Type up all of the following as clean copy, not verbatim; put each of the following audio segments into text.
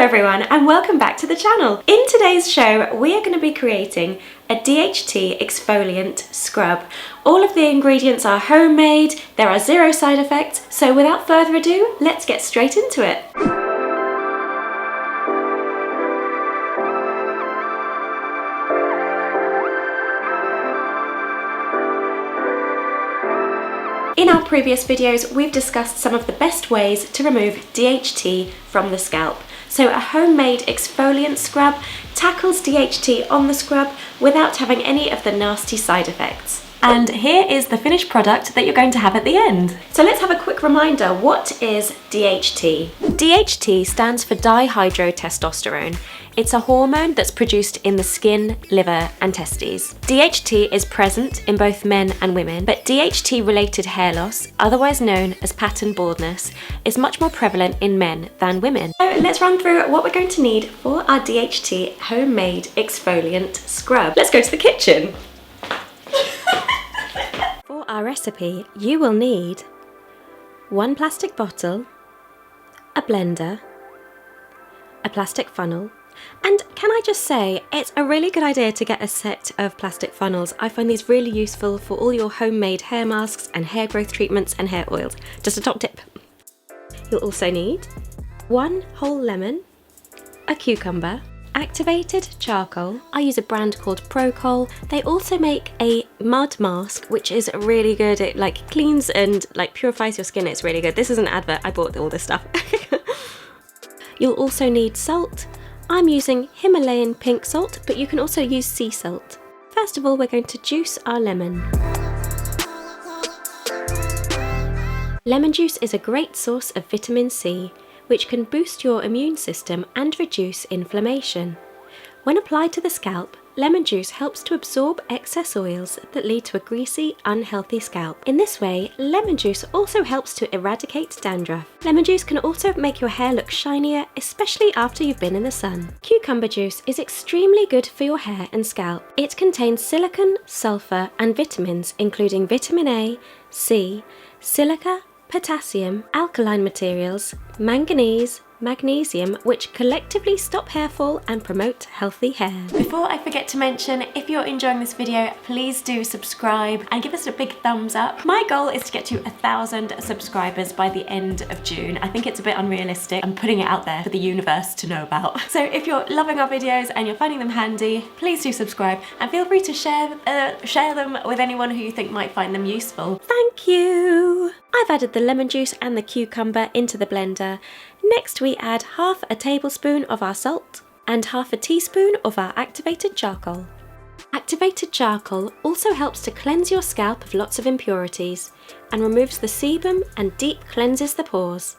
everyone and welcome back to the channel. In today's show we are going to be creating a DHT exfoliant scrub. All of the ingredients are homemade, there are zero side effects, so without further ado, let's get straight into it. In our previous videos, we've discussed some of the best ways to remove DHT from the scalp. So a homemade exfoliant scrub tackles DHT on the scrub without having any of the nasty side effects. And here is the finished product that you're going to have at the end. So let's have a quick reminder, what is DHT? DHT stands for dihydrotestosterone. It's a hormone that's produced in the skin, liver and testes. DHT is present in both men and women, but DHT-related hair loss, otherwise known as pattern baldness, is much more prevalent in men than women. So let's run through what we're going to need for our DHT homemade exfoliant scrub. Let's go to the kitchen. For our recipe, you will need 1 plastic bottle, a blender, a plastic funnel, and can I just say, it's a really good idea to get a set of plastic funnels. I find these really useful for all your homemade hair masks and hair growth treatments and hair oils. Just a top tip. You'll also need 1 whole lemon, a cucumber, activated charcoal. I use a brand called Procol. They also make a mud mask, which is really good. It cleans and purifies your skin. It's really good. This is an advert. I bought all this stuff. You'll also need salt. I'm using Himalayan pink salt, but you can also use sea salt. First of all, we're going to juice our lemon. Lemon juice is a great source of vitamin C, which can boost your immune system and reduce inflammation. When applied to the scalp, lemon juice helps to absorb excess oils that lead to a greasy, unhealthy scalp. In this way, lemon juice also helps to eradicate dandruff. Lemon juice can also make your hair look shinier, especially after you've been in the sun. Cucumber juice is extremely good for your hair and scalp. It contains silicon, sulfur, and vitamins including vitamin A, C, silica, potassium, alkaline materials, manganese, magnesium, which collectively stop hair fall and promote healthy hair. Before I forget to mention, if you're enjoying this video, please do subscribe and give us a big thumbs up. My goal is to get to 1,000 subscribers by the end of June. I think it's a bit unrealistic. I'm putting it out there for the universe to know about. So if you're loving our videos and you're finding them handy, please do subscribe and feel free to share them with anyone who you think might find them useful. Thank you! I've added the lemon juice and the cucumber into the blender. Next we add half a tablespoon of our salt and half a teaspoon of our activated charcoal. Activated charcoal also helps to cleanse your scalp of lots of impurities and removes the sebum and deep cleanses the pores.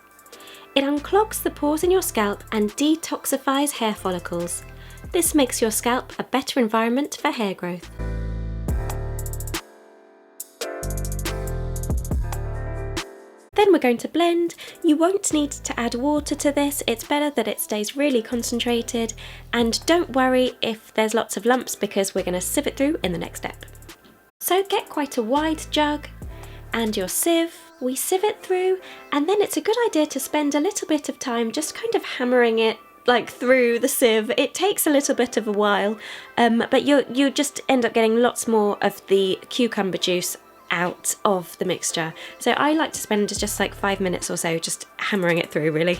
It unclogs the pores in your scalp and detoxifies hair follicles. This makes your scalp a better environment for hair growth. Then we're going to blend. You won't need to add water to this. It's better that it stays really concentrated, and don't worry if there's lots of lumps because we're going to sieve it through in the next step. So get quite a wide jug and your sieve. We sieve it through, and then it's a good idea to spend a little bit of time just kind of hammering it through the sieve. It takes a little bit of a while, but you just end up getting lots more of the cucumber juice out of the mixture. So I like to spend just 5 minutes or so just hammering it through, really.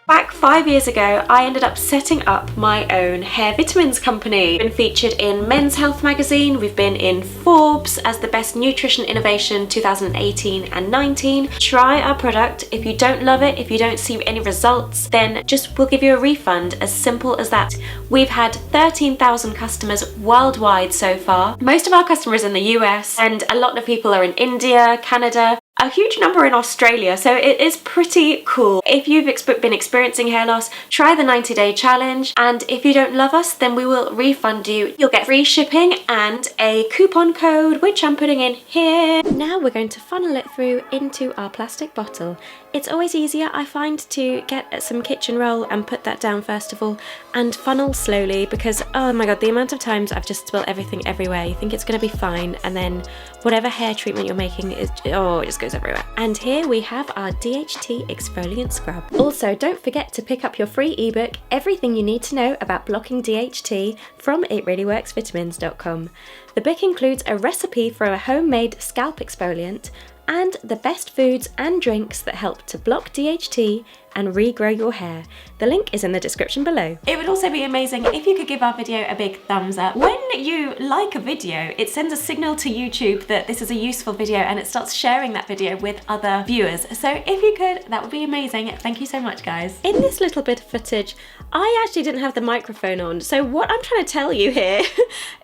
Back 5 years ago, I ended up setting up my own hair vitamins company. We've been featured in Men's Health magazine, we've been in Forbes as the best nutrition innovation 2018 and 19. Try our product. If you don't love it, if you don't see any results, then we'll give you a refund, as simple as that. We've had 13,000 customers worldwide so far. Most of our customers in the US, and a lot of people are in India, Canada. a huge number in Australia, so it is pretty cool. If you've been experiencing hair loss, try the 90-day challenge, and if you don't love us, then we will refund you. You'll get free shipping and a coupon code, which I'm putting in here. Now we're going to funnel it through into our plastic bottle. It's always easier, I find, to get some kitchen roll and put that down first of all and funnel slowly, because oh my god, the amount of times I've just spilled everything everywhere. You think it's going to be fine, and then whatever hair treatment you're making is, oh, it just goes everywhere. And here we have our DHT Exfoliant Scrub. Also, don't forget to pick up your free ebook, Everything You Need to Know About Blocking DHT, from itreallyworksvitamins.com. The book includes a recipe for a homemade scalp exfoliant and the best foods and drinks that help to block DHT and regrow your hair. The link is in the description below. It would also be amazing if you could give our video a big thumbs up. When you like a video, it sends a signal to YouTube that this is a useful video, and it starts sharing that video with other viewers. So if you could, that would be amazing. Thank you so much, guys. In this little bit of footage, I actually didn't have the microphone on, so what I'm trying to tell you here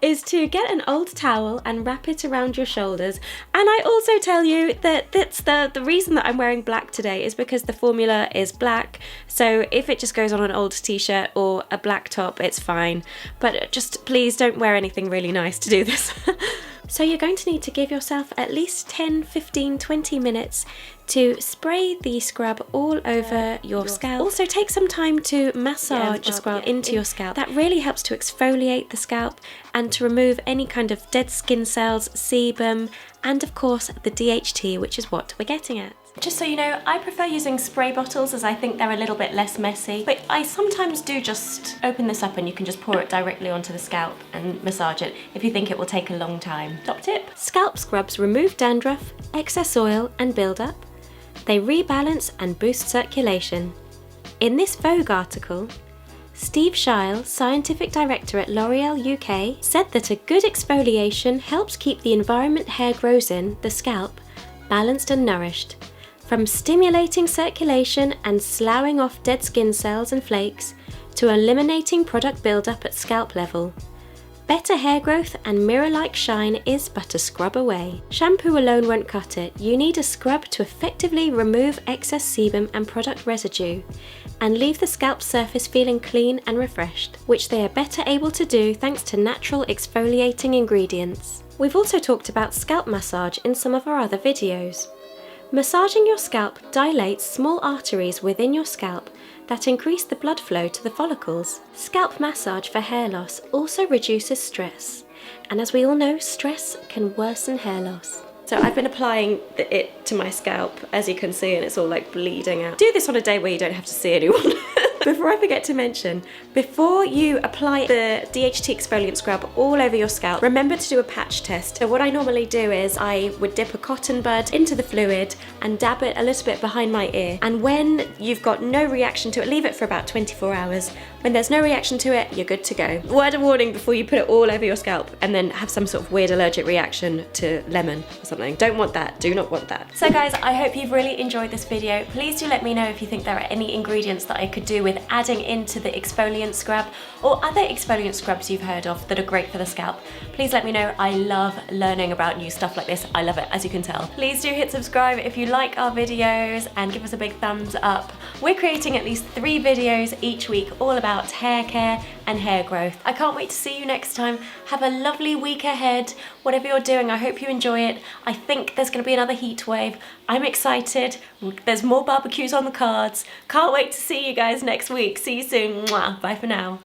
is to get an old towel and wrap it around your shoulders. And I also tell you that that's the reason that I'm wearing black today is because the formula is black, so if it just goes on an old t-shirt or a black top, it's fine, but just please don't wear anything really nice to do this. So you're going to need to give yourself at least 10, 15, 20 minutes to spray the scrub all over your scalp. Also take some time to massage the scrub into your scalp. That really helps to exfoliate the scalp and to remove any kind of dead skin cells, sebum, and of course the DHT, which is what we're getting at. Just so you know, I prefer using spray bottles as I think they're a little bit less messy, but I sometimes do just open this up and you can just pour it directly onto the scalp and massage it if you think it will take a long time. Top tip. Scalp scrubs remove dandruff, excess oil and build-up. They rebalance and boost circulation. In this Vogue article, Steve Shiel, Scientific Director at L'Oreal UK, said that a good exfoliation helps keep the environment hair grows in, the scalp, balanced and nourished. From stimulating circulation and sloughing off dead skin cells and flakes, to eliminating product buildup at scalp level. Better hair growth and mirror-like shine is but a scrub away. Shampoo alone won't cut it. You need a scrub to effectively remove excess sebum and product residue, and leave the scalp surface feeling clean and refreshed, which they are better able to do thanks to natural exfoliating ingredients. We've also talked about scalp massage in some of our other videos. Massaging your scalp dilates small arteries within your scalp that increase the blood flow to the follicles. Scalp massage for hair loss also reduces stress, and as we all know, stress can worsen hair loss. So I've been applying it to my scalp, as you can see, and it's all like bleeding out. Do this on a day where you don't have to see anyone. Before I forget to mention, before you apply the DHT Exfoliant Scrub all over your scalp, remember to do a patch test. So what I normally do is I would dip a cotton bud into the fluid and dab it a little bit behind my ear. And when you've got no reaction to it, leave it for about 24 hours. When there's no reaction to it, you're good to go. Word of warning before you put it all over your scalp and then have some sort of weird allergic reaction to lemon or something. Don't want that, do not want that. So guys, I hope you've really enjoyed this video. Please do let me know if you think there are any ingredients that I could do with adding into the exfoliant scrub or other exfoliant scrubs you've heard of that are great for the scalp. Please let me know. I love learning about new stuff like this. I love it, as you can tell. Please do hit subscribe if you like our videos and give us a big thumbs up. We're creating at least 3 videos each week all about hair care and hair growth. I can't wait to see you next time. Have a lovely week ahead. Whatever you're doing, I hope you enjoy it. I think there's going to be another heat wave. I'm excited. There's more barbecues on the cards. Can't wait to see you guys next week. See you soon. Mwah. Bye for now.